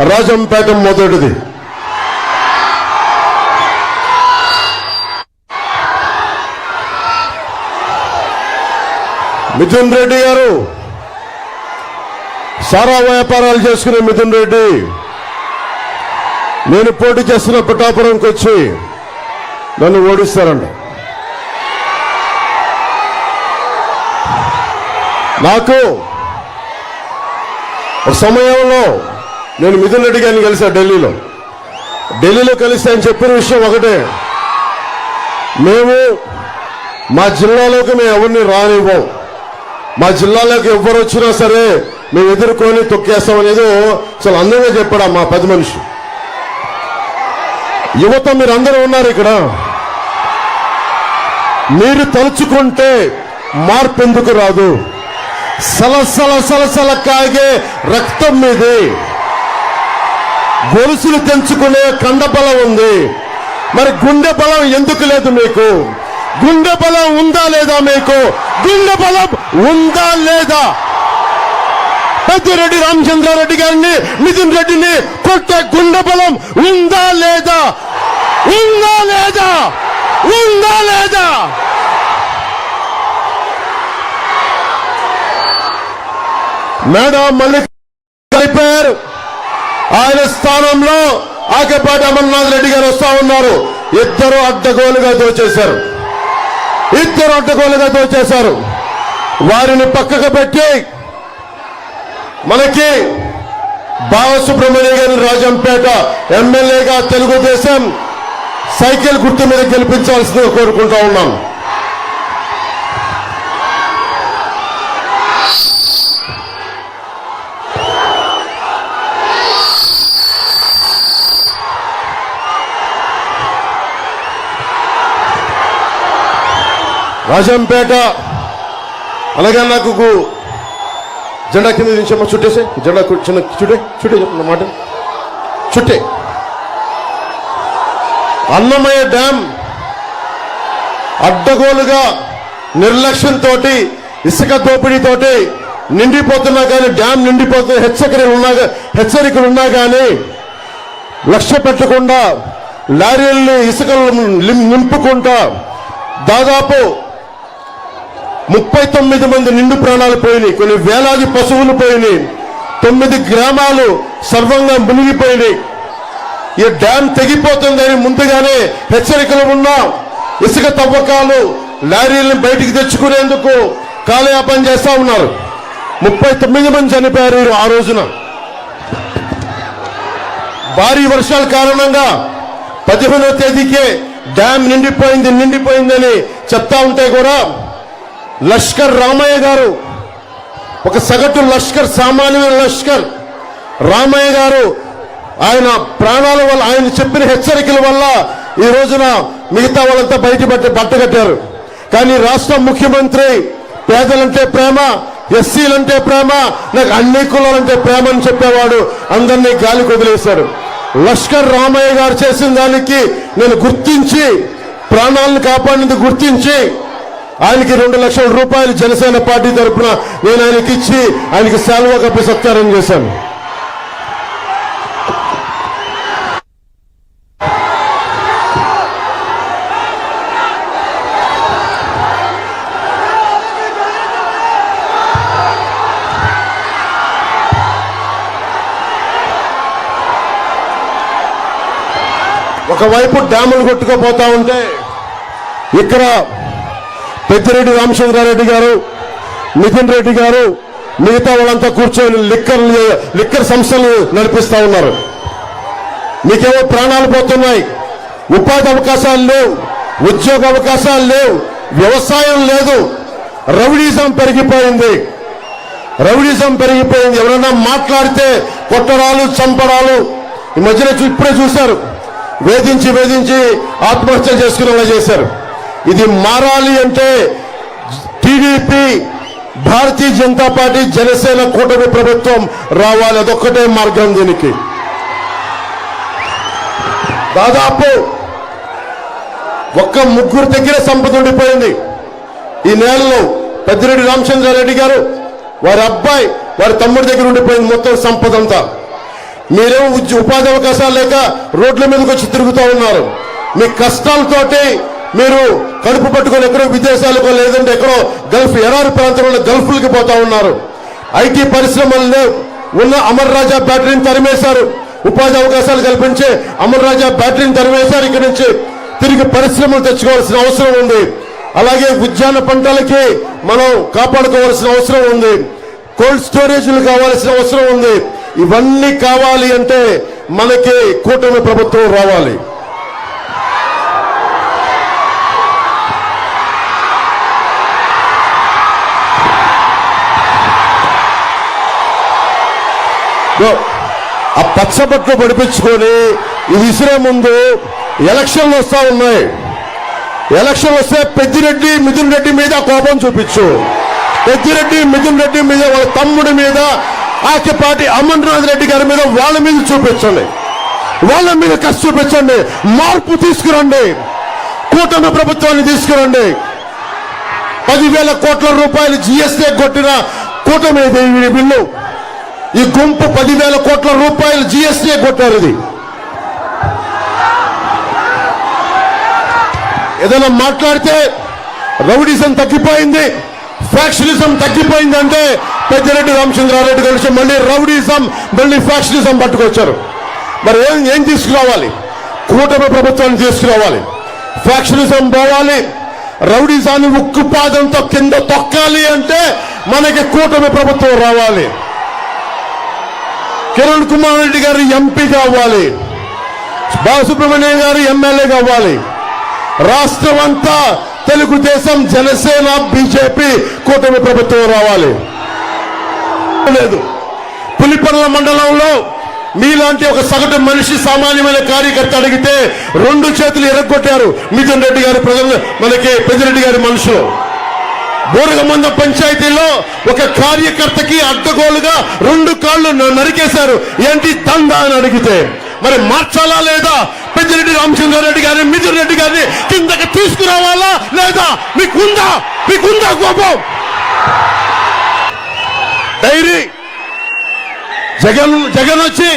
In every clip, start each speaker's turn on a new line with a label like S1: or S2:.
S1: రాజంపేట మొదటిది. మిథున్ రెడ్డి గారు సారా వ్యాపారాలు చేసుకునే మిథున్ రెడ్డి నేను పోటీ చేస్తున్న పిఠాపురంకి వచ్చి నన్ను ఓడిస్తారంట. నాకు ఒక సమయంలో నేను మిథున్ రెడ్డి గారిని కలిసా ఢిల్లీలో కలిసి ఆయన చెప్పిన విషయం ఒకటే, మేము మా జిల్లాలోకి మేము ఎవరిని రానివ్వం, మా జిల్లాలోకి ఎవరు వచ్చినా సరే మేము ఎదుర్కొని తొక్కేస్తామనేది చాలా అందంగా చెప్పాడు మా పెద్ద మనిషి. యువత మీరందరూ ఉన్నారు ఇక్కడ, మీరు తలుచుకుంటే మార్పు ఎందుకు రాదు? సలసల కాగే రక్తం మీది, గొలుసులు తెంచుకునే కండబలం ఉంది, మరి గుండె బలం ఎందుకు లేదు మీకు? గుండె బలం ఉందా లేదా మీకు? గుండె బలం ఉందా లేదా? పెద్దిరెడ్డి రామచంద్రారెడ్డి గారిని మిథున్ రెడ్డిని కొట్టే గుండె బలం ఉందా లేదా? ఉందా లేదా? ఉందా లేదా? మేడం మల్లిక్ అయిపోయారు, ఆయన స్థానంలో ఆకేపాటి అమర్నాథ్ రెడ్డి గారు వస్తా ఉన్నారు. ఇద్దరు అడ్డగోలుగా దోచేశారు. వారిని పక్కకు పెట్టి మనకి బాలసుబ్రహ్మణ్య గారిని రాజంపేట ఎమ్మెల్యేగా తెలుగుదేశం సైకిల్ గుర్తు మీద గెలిపించాల్సిందిగా కోరుకుంటా ఉన్నాం. రాజంపేట అలాగే నాకు జెండా కింద దించమ్మా, చుట్టేసే జెండా చిన్న చుట్టే చెప్తున్న మాట చుట్టే. అన్నమయ్య డ్యాం అడ్డగోలుగా నిర్లక్ష్యంతో ఇసుక దోపిడీతోటి నిండిపోతున్నా కానీ, డ్యాం నిండిపోతున్న హెచ్చరికలు ఉన్నా కానీ లక్ష్య పెట్టకుండా లారీల్ని ఇసుకలు నింపుకుంటా దాదాపు 39 మంది నిండు ప్రాణాలు పోయినాయి, కొన్ని వేలాది పశువులు పోయినాయి, 9 గ్రామాలు సర్వంగా మునిగిపోయినాయి. ఈ డ్యాం తెగిపోతుందని ముందుగానే హెచ్చరికలు ఉన్నా ఇసుక తవ్వకాలు లారీలను బయటికి తెచ్చుకునేందుకు కాలయాపన చేస్తా ఉన్నారు. 39 మంది చనిపోయారు ఆ రోజున. భారీ వర్షాల కారణంగా 15వ తేదీకే డ్యాం నిండిపోయిందని చెప్తా ఉంటే కూడా లష్కర్ రామయ్య గారు, ఒక సగటు లష్కర్, సామాన్యమైన లష్కర్ రామయ్య గారు, ఆయన ప్రాణాల వల్ల, ఆయన చెప్పిన హెచ్చరికల వల్ల ఈ రోజున మిగతా వాళ్ళంతా బట్టగట్టారు. కానీ రాష్ట్ర ముఖ్యమంత్రి పేదలంటే ప్రేమ, ఎస్సీలంటే ప్రేమ, నాకు అన్ని కులాలంటే ప్రేమ అని చెప్పేవాడు అందరినీ గాలికి వదిలేశాడు. లష్కర్ రామయ్య గారు చేసిన దానికి నేను గుర్తించి, ప్రాణాలను కాపాడినందుకు గుర్తించి ఆయనకి 2 లక్షల రూపాయలు జనసేన పార్టీ తరఫున నేను ఆయనకి ఇచ్చి ఆయనకి శాలువా కప్పి సత్కారం చేశాను. ఒకవైపు డ్యాములు కొట్టుకుపోతా ఉంటే ఇక్కడ పెద్దిరెడ్డి రామచంద్రారెడ్డి గారు, మిథున్ రెడ్డి గారు, మిగతా వాళ్ళంతా కూర్చొని లిక్కర్ సంస్థలు నడిపిస్తా ఉన్నారు. మీకేమో ప్రాణాలు పోతున్నాయి, ఉపాధి అవకాశాలు లేవు, ఉద్యోగ అవకాశాలు లేవు, వ్యవసాయం లేదు, రౌడీజం పెరిగిపోయింది. ఎవరైనా మాట్లాడితే కొట్టడాలు, చంపడాలు. ఈ మధ్యన ఇప్పుడే చూశారు, వేధించి ఆత్మహత్య చేసుకునేలా చేశారు. ఇది మారాలి అంటే టీడీపీ, భారతీయ జనతా పార్టీ, జనసేన కూటమి ప్రభుత్వం రావాలి. అదొక్కటే మార్గం దీనికి. దాదాపు ఒక్క 3 దగ్గర సంపద ఉండిపోయింది ఈ నేలలో. పెద్దిరెడ్డి రామచంద్రారెడ్డి గారు, వారి అబ్బాయి, వారి తమ్ముడి దగ్గర ఉండిపోయింది మొత్తం సంపద అంతా. మీరేమో ఉపాధి అవకాశాలు లేక రోడ్ల మీదకి వచ్చి తిరుగుతూ ఉన్నారు. మీ కష్టాలతోటి మీరు కడుపు పట్టుకొని ఎక్కడో విదేశాలకు లేదంటే ఎక్కడో గల్ఫ్ ఎడారి ప్రాంతంలో గల్ఫ్లకి పోతా ఉన్నారు. ఐటీ పరిశ్రమల్లో ఉన్న అమర్ రాజా బ్యాటరీని తరిమేశారు. ఉపాధి అవకాశాలు కల్పించే అమర్ రాజా బ్యాటరీని తరిమేశారు. ఇక్కడి నుంచి తిరిగి పరిశ్రమలు తెచ్చుకోవాల్సిన అవసరం ఉంది. అలాగే ఉద్యాన పంటలకి మనం కాపాడుకోవాల్సిన అవసరం ఉంది. కోల్డ్ స్టోరేజ్లు కావాల్సిన అవసరం ఉంది. ఇవన్నీ కావాలి అంటే మనకి కూటమి ప్రభుత్వం రావాలి. ఆ పచ్చబట్లు పడిపించుకొని ఇది విసిరే ముందు ఎలక్షన్లు వస్తా ఉన్నాయి. ఎలక్షన్ వస్తే పెద్దిరెడ్డి మిథున్ రెడ్డి మీద కోపం చూపించు. పెద్దిరెడ్డి మిథున్ రెడ్డి మీద, వాళ్ళ తమ్ముడి మీద, ఆకిపాటి అమర్నాథ్ రెడ్డి గారి మీద, వాళ్ళ మీద చూపించండి. వాళ్ళ మీద కసి చూపించండి. మార్పు తీసుకురండి. కూటమి ప్రభుత్వాన్ని తీసుకురండి. 10,000 కోట్ల రూపాయలు జీఎస్టీ కొట్టిన కూటమి బిల్లు. ఈ గుంపు 10,000 కోట్ల రూపాయలు జీఎస్టీ కొట్టారు. ఇది ఏదైనా మాట్లాడితే రౌడీజం తగ్గిపోయింది, ఫ్యాక్షనిజం తగ్గిపోయింది అంటే పెద్దిరెడ్డి రామచంద్రారెడ్డి కలిసి మళ్ళీ రౌడీజం, మళ్ళీ ఫ్యాక్షనిజం పట్టుకొచ్చారు. మరి ఏం తీసుకురావాలి? కూటమి ప్రభుత్వాన్ని తీసుకురావాలి. ఫ్యాక్షనిజం పోవాలి. రౌడీజాన్ని ఉక్కుపాదంతో కింద తొక్కాలి అంటే మనకి కూటమి ప్రభుత్వం రావాలి. కిరణ్ కుమార్ రెడ్డి గారు ఎంపీ కావాలి. బాలసుబ్రహ్మణ్యం గారు ఎమ్మెల్యే కావాలి. రాష్ట్రం అంతా తెలుగుదేశం, జనసేన, బీజేపీ కూటమి ప్రభుత్వం రావాలి. లేదు, పులిపర్ల మండలంలో మీలాంటి ఒక సగటు మనిషి, సామాన్యమైన కార్యకర్త అడిగితే 2 చేతులు ఎరగొట్టారు మిథున్ రెడ్డి గారి ప్రజలు, మనకి పెద్దిరెడ్డి గారి మనుషులు. బోరగమంద పంచాయతీలో ఒక కార్యకర్తకి అడ్డగోలుగా 2 కాళ్ళు నరికేశారు. ఏంటి దందా అని అడిగితే మరి మార్చాలా లేదా? పెద్దిరెడ్డి రామచంద్రారెడ్డి గారిని, మిథున్ రెడ్డి గారిని కిందకి తీసుకురావాలా లేదా? మీకుందా కోపం? డైరీ జగన్ వచ్చి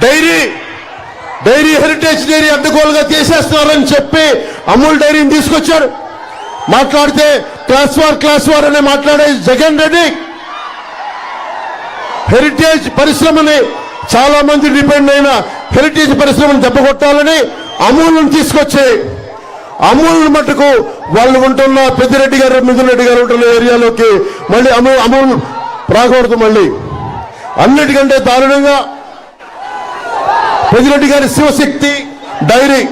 S1: డైరీ హెరిటేజ్ డైరీ అడ్డగోలుగా తీసేస్తున్నారని చెప్పి అమూల్ డైరీని తీసుకొచ్చారు. మాట్లాడితే క్లాస్ వార్ అనే మాట్లాడే జగన్ రెడ్డి హెరిటేజ్ పరిశ్రమని, చాలా మంది డిపెండ్ అయిన హెరిటేజ్ పరిశ్రమను దెబ్బకొట్టాలని అమూల్ను తీసుకొచ్చి, అమూల్ మట్టుకు వాళ్ళు ఉంటున్న పెద్దిరెడ్డి గారు, మిథున్ రెడ్డి గారు ఉంటున్న ఏరియాలోకి మళ్ళీ అమూల్ రాకూడదు. మళ్ళీ అన్నిటికంటే దారుణంగా పెద్దిరెడ్డి గారి శివశక్తి డైరీ